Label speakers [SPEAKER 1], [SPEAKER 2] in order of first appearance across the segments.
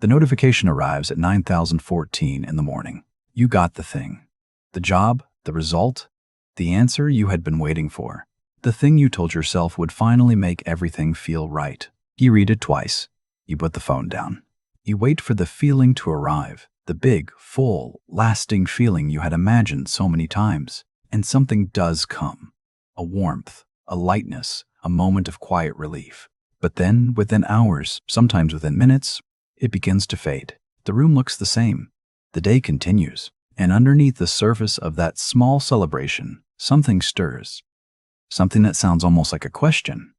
[SPEAKER 1] The notification arrives at 9,014 in the morning. You got the thing. The job, the result, the answer you had been waiting for. The thing you told yourself would finally make everything feel right. You read it twice. You put the phone down. You wait for the feeling to arrive, the big, full, lasting feeling you had imagined so many times. And something does come. A warmth, a lightness, a moment of quiet relief. But then, within hours, sometimes within minutes, it begins to fade. The room looks the same. The day continues. And underneath the surface of that small celebration, something stirs. Something that sounds almost like a question.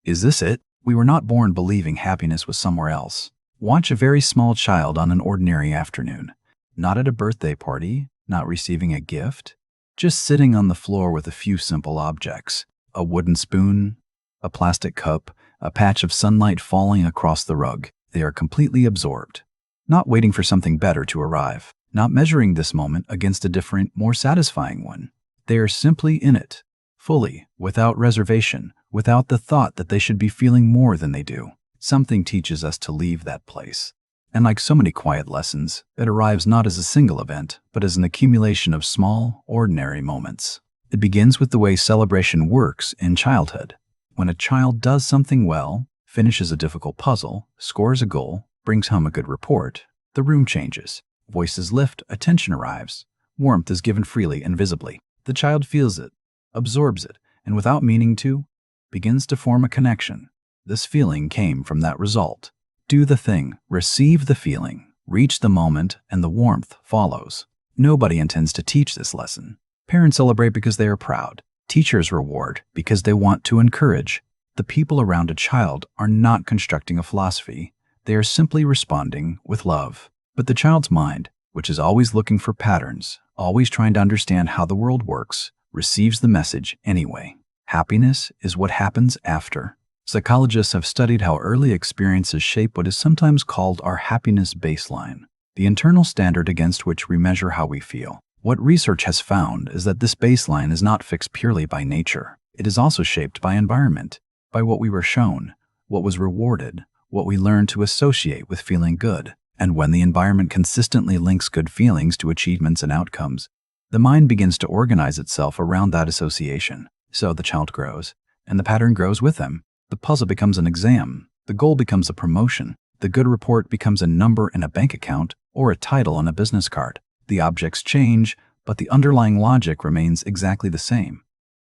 [SPEAKER 1] Is this it? We were not born believing happiness was somewhere else. Watch a very small child on an ordinary afternoon. Not at a birthday party, not receiving a gift, just sitting on the floor with a few simple objects. A wooden spoon, a plastic cup, a patch of sunlight falling across the rug. They are completely absorbed, not waiting for something better to arrive, not measuring this moment against a different, more satisfying one. They are simply in it, fully, without reservation, without the thought that they should be feeling more than they do. Something teaches us to leave that place. And like so many quiet lessons, it arrives not as a single event, but as an accumulation of small, ordinary moments. It begins with the way celebration works in childhood. When a child does something well, finishes a difficult puzzle, scores a goal, brings home a good report, the room changes. Voices lift, attention arrives. Warmth is given freely and visibly. The child feels it, absorbs it, and without meaning to, begins to form a connection. This feeling came from that result. Do the thing, receive the feeling, reach the moment, and the warmth follows. Nobody intends to teach this lesson. Parents celebrate because they are proud. Teachers reward because they want to encourage. The people around a child are not constructing a philosophy. They are simply responding with love. But the child's mind, which is always looking for patterns, always trying to understand how the world works, receives the message anyway. Happiness is what happens after. Psychologists have studied how early experiences shape what is sometimes called our happiness baseline, the internal standard against which we measure how we feel. What research has found is that this baseline is not fixed purely by nature. It is also shaped by environment, by what we were shown, what was rewarded, what we learned to associate with feeling good. And when the environment consistently links good feelings to achievements and outcomes, the mind begins to organize itself around that association. So the child grows, and the pattern grows with them. The puzzle becomes an exam, the goal becomes a promotion, the good report becomes a number in a bank account or a title on a business card. The objects change, but the underlying logic remains exactly the same.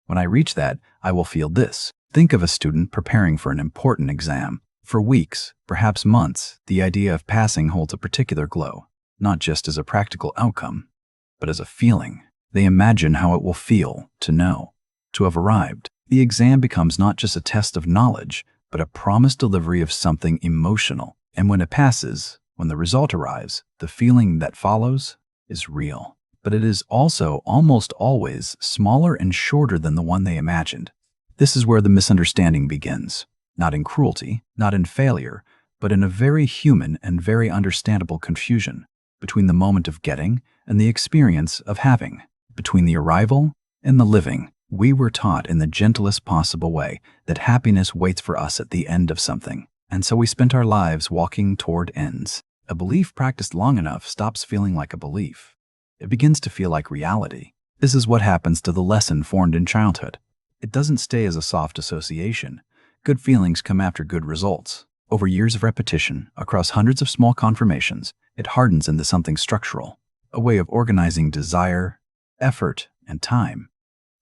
[SPEAKER 1] When I reach that, I will feel this. Think of a student preparing for an important exam. For weeks, perhaps months, the idea of passing holds a particular glow, not just as a practical outcome, but as a feeling. They imagine how it will feel to know, to have arrived. The exam becomes not just a test of knowledge, but a promised delivery of something emotional. And when it passes, when the result arrives, the feeling that follows is real. But it is also almost always smaller and shorter than the one they imagined. This is where the misunderstanding begins. Not in cruelty, not in failure, but in a very human and very understandable confusion between the moment of getting and the experience of having, between the arrival and the living. We were taught in the gentlest possible way that happiness waits for us at the end of something, and so we spent our lives walking toward ends. A belief practiced long enough stops feeling like a belief. It begins to feel like reality. This is what happens to the lesson formed in childhood. It doesn't stay as a soft association. Good feelings come after good results. Over years of repetition, across hundreds of small confirmations, it hardens into something structural, a way of organizing desire, effort, and time.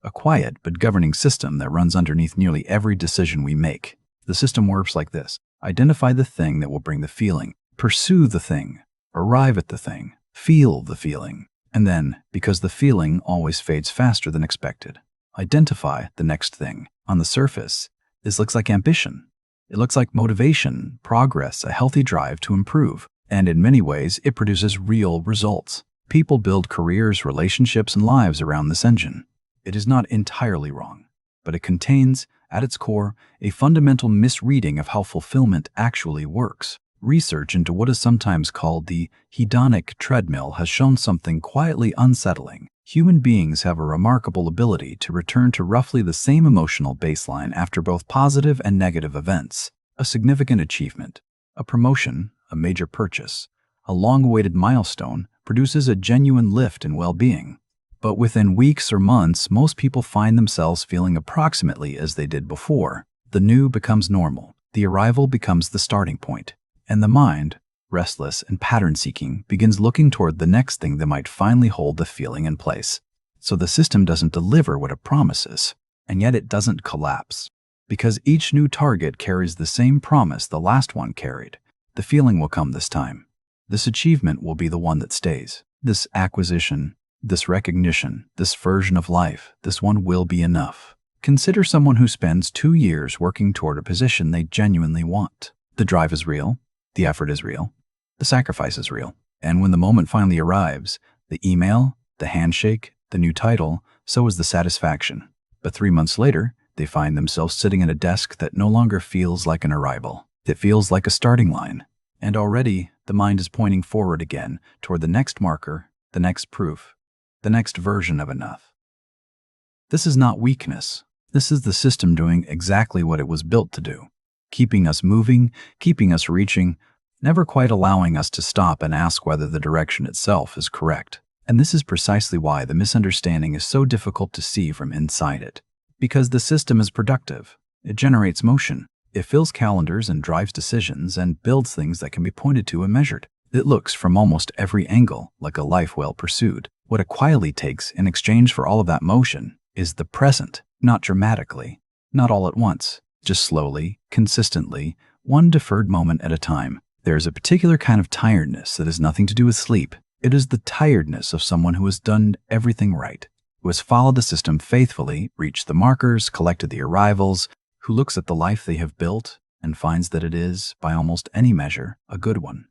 [SPEAKER 1] A quiet but governing system that runs underneath nearly every decision we make. The system works like this. Identify the thing that will bring the feeling. Pursue the thing. Arrive at the thing. Feel the feeling. And then, because the feeling always fades faster than expected, identify the next thing. On the surface, this looks like ambition. It looks like motivation, progress, a healthy drive to improve. And in many ways, it produces real results. People build careers, relationships, and lives around this engine. It is not entirely wrong, but it contains, at its core, a fundamental misreading of how fulfillment actually works. Research into what is sometimes called the hedonic treadmill has shown something quietly unsettling. Human beings have a remarkable ability to return to roughly the same emotional baseline after both positive and negative events. A significant achievement, a promotion, a major purchase, a long-awaited milestone produces a genuine lift in well-being. But within weeks or months, most people find themselves feeling approximately as they did before. The new becomes normal. The arrival becomes the starting point. And the mind, restless and pattern-seeking, begins looking toward the next thing that might finally hold the feeling in place. So the system doesn't deliver what it promises, and yet it doesn't collapse. Because each new target carries the same promise the last one carried. The feeling will come this time. This achievement will be the one that stays. This acquisition, this recognition, this version of life, this one will be enough. Consider someone who spends 2 years working toward a position they genuinely want. The drive is real. The effort is real. The sacrifice is real. And when the moment finally arrives, the email, the handshake, the new title, so is the satisfaction. But 3 months later, they find themselves sitting at a desk that no longer feels like an arrival. It feels like a starting line. And already, the mind is pointing forward again toward the next marker, the next proof, the next version of enough. This is not weakness. This is the system doing exactly what it was built to do. Keeping us moving, keeping us reaching, never quite allowing us to stop and ask whether the direction itself is correct. And this is precisely why the misunderstanding is so difficult to see from inside it. Because the system is productive. It generates motion. It fills calendars and drives decisions and builds things that can be pointed to and measured. It looks from almost every angle like a life well pursued. What it quietly takes in exchange for all of that motion is the present, not dramatically, not all at once, just slowly, consistently, one deferred moment at a time. There is a particular kind of tiredness that has nothing to do with sleep. It is the tiredness of someone who has done everything right, who has followed the system faithfully, reached the markers, collected the arrivals, who looks at the life they have built and finds that it is, by almost any measure, a good one,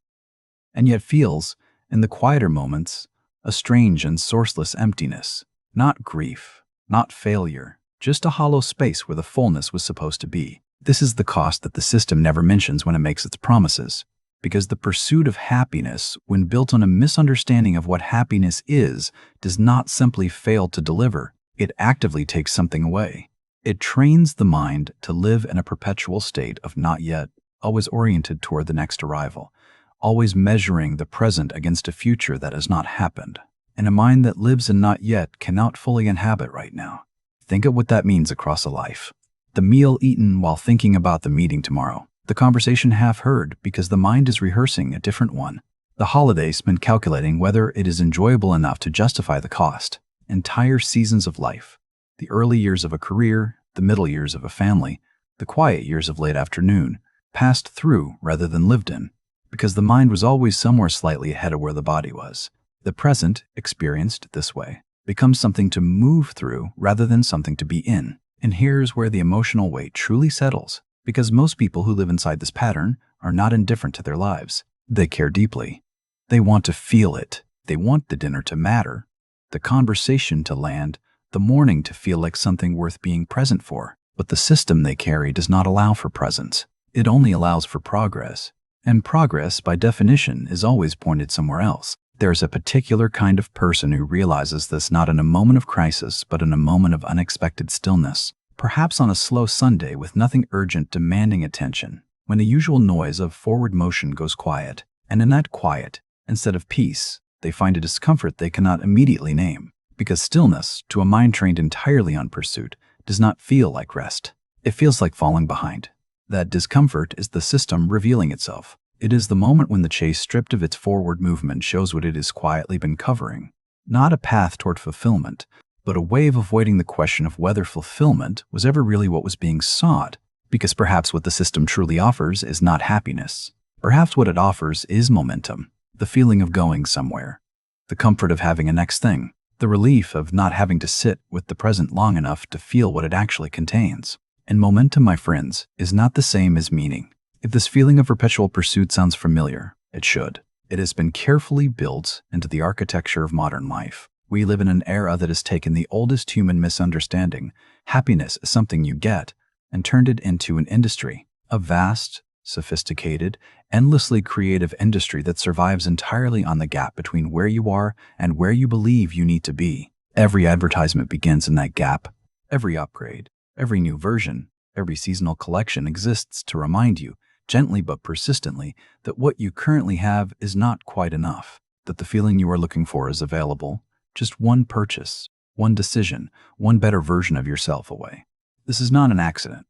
[SPEAKER 1] and yet feels, in the quieter moments, a strange and sourceless emptiness, not grief, not failure, just a hollow space where the fullness was supposed to be. This is the cost that the system never mentions when it makes its promises, because the pursuit of happiness, when built on a misunderstanding of what happiness is, does not simply fail to deliver. It actively takes something away. It trains the mind to live in a perpetual state of not yet, always oriented toward the next arrival, always measuring the present against a future that has not happened. And a mind that lives in not yet cannot fully inhabit right now. Think of what that means across a life. The meal eaten while thinking about the meeting tomorrow. The conversation half heard because the mind is rehearsing a different one. The holiday spent calculating whether it is enjoyable enough to justify the cost. Entire seasons of life. The early years of a career, the middle years of a family, the quiet years of late afternoon, passed through rather than lived in, because the mind was always somewhere slightly ahead of where the body was. The present, experienced this way, becomes something to move through rather than something to be in. And here's where the emotional weight truly settles, because most people who live inside this pattern are not indifferent to their lives. They care deeply. They want to feel it. They want the dinner to matter, the conversation to land, the morning to feel like something worth being present for. But the system they carry does not allow for presence. It only allows for progress. And progress, by definition, is always pointed somewhere else. There's a particular kind of person who realizes this not in a moment of crisis, but in a moment of unexpected stillness. Perhaps on a slow Sunday with nothing urgent demanding attention, when the usual noise of forward motion goes quiet. And in that quiet, instead of peace, they find a discomfort they cannot immediately name. Because stillness, to a mind trained entirely on pursuit, does not feel like rest. It feels like falling behind. That discomfort is the system revealing itself. It is the moment when the chase, stripped of its forward movement, shows what it has quietly been covering. Not a path toward fulfillment, but a way of avoiding the question of whether fulfillment was ever really what was being sought. Because perhaps what the system truly offers is not happiness. Perhaps what it offers is momentum, the feeling of going somewhere, the comfort of having a next thing, the relief of not having to sit with the present long enough to feel what it actually contains. And momentum, my friends, is not the same as meaning. If this feeling of perpetual pursuit sounds familiar, it should. It has been carefully built into the architecture of modern life. We live in an era that has taken the oldest human misunderstanding, happiness is something you get, and turned it into an industry, a vast, sophisticated, endlessly creative industry that survives entirely on the gap between where you are and where you believe you need to be. Every advertisement begins in that gap. Every upgrade, every new version, every seasonal collection exists to remind you gently but persistently, that what you currently have is not quite enough, that the feeling you are looking for is available, just one purchase, one decision, one better version of yourself away. This is not an accident.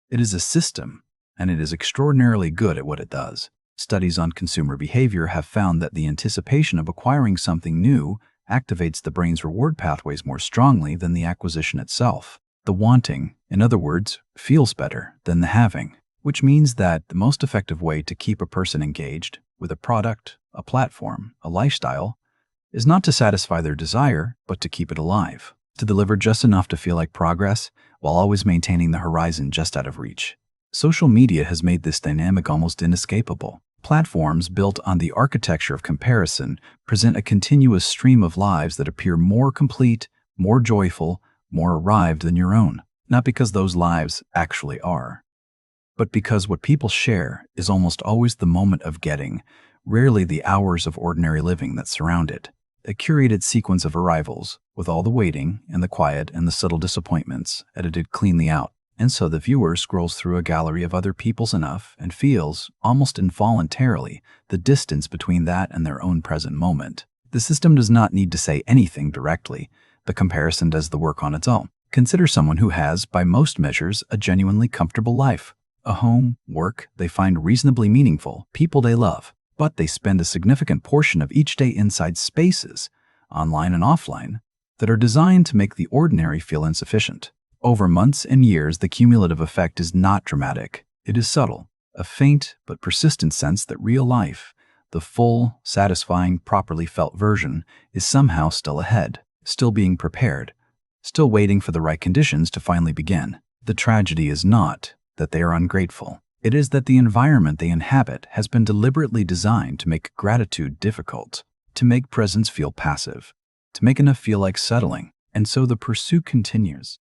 [SPEAKER 1] It is a system, and it is extraordinarily good at what it does. Studies on consumer behavior have found that the anticipation of acquiring something new activates the brain's reward pathways more strongly than the acquisition itself. The wanting, in other words, feels better than the having, which means that the most effective way to keep a person engaged with a product, a platform, a lifestyle, is not to satisfy their desire, but to keep it alive, to deliver just enough to feel like progress while always maintaining the horizon just out of reach. Social media has made this dynamic almost inescapable. Platforms built on the architecture of comparison present a continuous stream of lives that appear more complete, more joyful, more arrived than your own, not because those lives actually are, but because what people share is almost always the moment of getting, rarely the hours of ordinary living that surround it. A curated sequence of arrivals, with all the waiting and the quiet and the subtle disappointments edited cleanly out. And so the viewer scrolls through a gallery of other people's enough and feels, almost involuntarily, the distance between that and their own present moment. The system does not need to say anything directly. The comparison does the work on its own. Consider someone who has, by most measures, a genuinely comfortable life. A home, work they find reasonably meaningful, people they love. But they spend a significant portion of each day inside spaces, online and offline, that are designed to make the ordinary feel insufficient. Over months and years, the cumulative effect is not dramatic. It is subtle, a faint but persistent sense that real life, the full, satisfying, properly felt version, is somehow still ahead, still being prepared, still waiting for the right conditions to finally begin. The tragedy is not that they are ungrateful. It is that the environment they inhabit has been deliberately designed to make gratitude difficult, to make presence feel passive, to make enough feel like settling. And so the pursuit continues.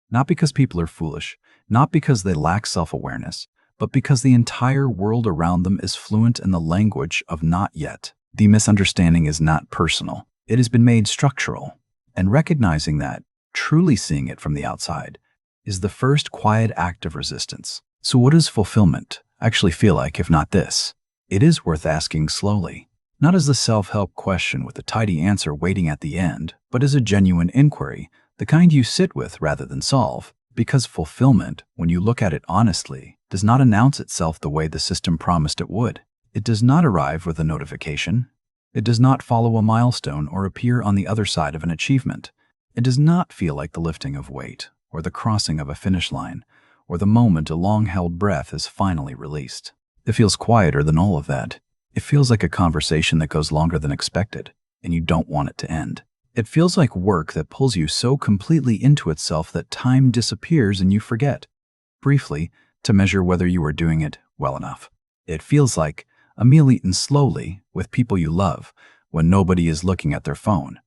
[SPEAKER 1] Not because people are foolish, not because they lack self-awareness, but because the entire world around them is fluent in the language of not yet. The misunderstanding is not personal. It has been made structural. And recognizing that, truly seeing it from the outside, is the first quiet act of resistance. So what does fulfillment actually feel like if not this? It is worth asking slowly, not as a self-help question with a tidy answer waiting at the end, but as a genuine inquiry, the kind you sit with rather than solve, because fulfillment, when you look at it honestly, does not announce itself the way the system promised it would. It does not arrive with a notification. It does not follow a milestone or appear on the other side of an achievement. It does not feel like the lifting of weight, or the crossing of a finish line, or the moment a long-held breath is finally released. It feels quieter than all of that. It feels like a conversation that goes longer than expected, and you don't want it to end. It feels like work that pulls you so completely into itself that time disappears and you forget, briefly, to measure whether you are doing it well enough. It feels like a meal eaten slowly with people you love when nobody is looking at their phone.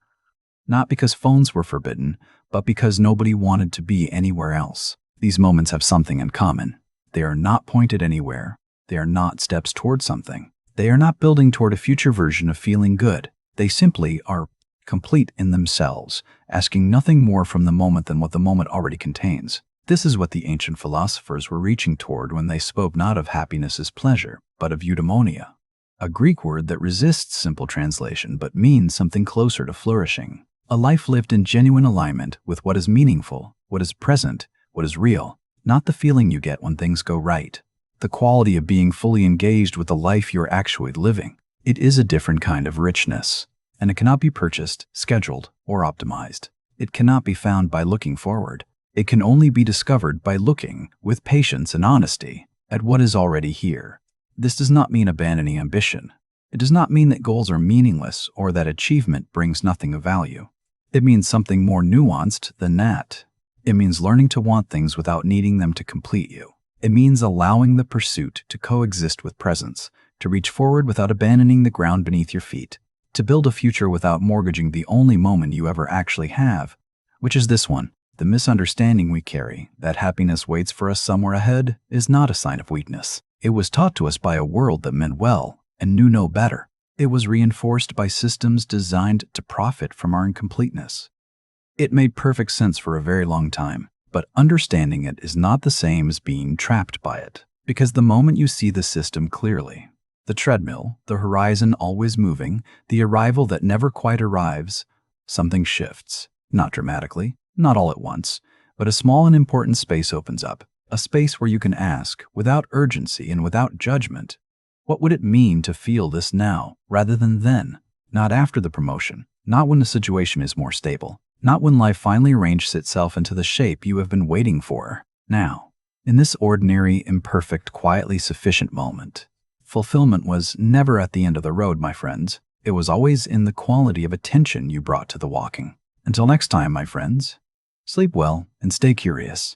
[SPEAKER 1] Not because phones were forbidden, but because nobody wanted to be anywhere else. These moments have something in common. They are not pointed anywhere. They are not steps toward something. They are not building toward a future version of feeling good. They simply are complete in themselves, asking nothing more from the moment than what the moment already contains. This is what the ancient philosophers were reaching toward when they spoke not of happiness as pleasure, but of eudaimonia, a Greek word that resists simple translation but means something closer to flourishing. A life lived in genuine alignment with what is meaningful, what is present, what is real, not the feeling you get when things go right. The quality of being fully engaged with the life you're actually living. It is a different kind of richness. And it cannot be purchased, scheduled, or optimized. It cannot be found by looking forward. It can only be discovered by looking, with patience and honesty, at what is already here. This does not mean abandoning ambition. It does not mean that goals are meaningless or that achievement brings nothing of value. It means something more nuanced than that. It means learning to want things without needing them to complete you. It means allowing the pursuit to coexist with presence, to reach forward without abandoning the ground beneath your feet, to build a future without mortgaging the only moment you ever actually have, which is this one. The misunderstanding we carry, that happiness waits for us somewhere ahead, is not a sign of weakness. It was taught to us by a world that meant well and knew no better. It was reinforced by systems designed to profit from our incompleteness. It made perfect sense for a very long time, but understanding it is not the same as being trapped by it. Because the moment you see the system clearly, the treadmill, the horizon always moving, the arrival that never quite arrives, something shifts. Not dramatically, not all at once, but a small and important space opens up. A space where you can ask, without urgency and without judgment, what would it mean to feel this now rather than then? Not after the promotion, not when the situation is more stable, not when life finally arranges itself into the shape you have been waiting for. Now, in this ordinary, imperfect, quietly sufficient moment, fulfillment was never at the end of the road, my friends. It was always in the quality of attention you brought to the walking. Until next time, my friends, sleep well and stay curious.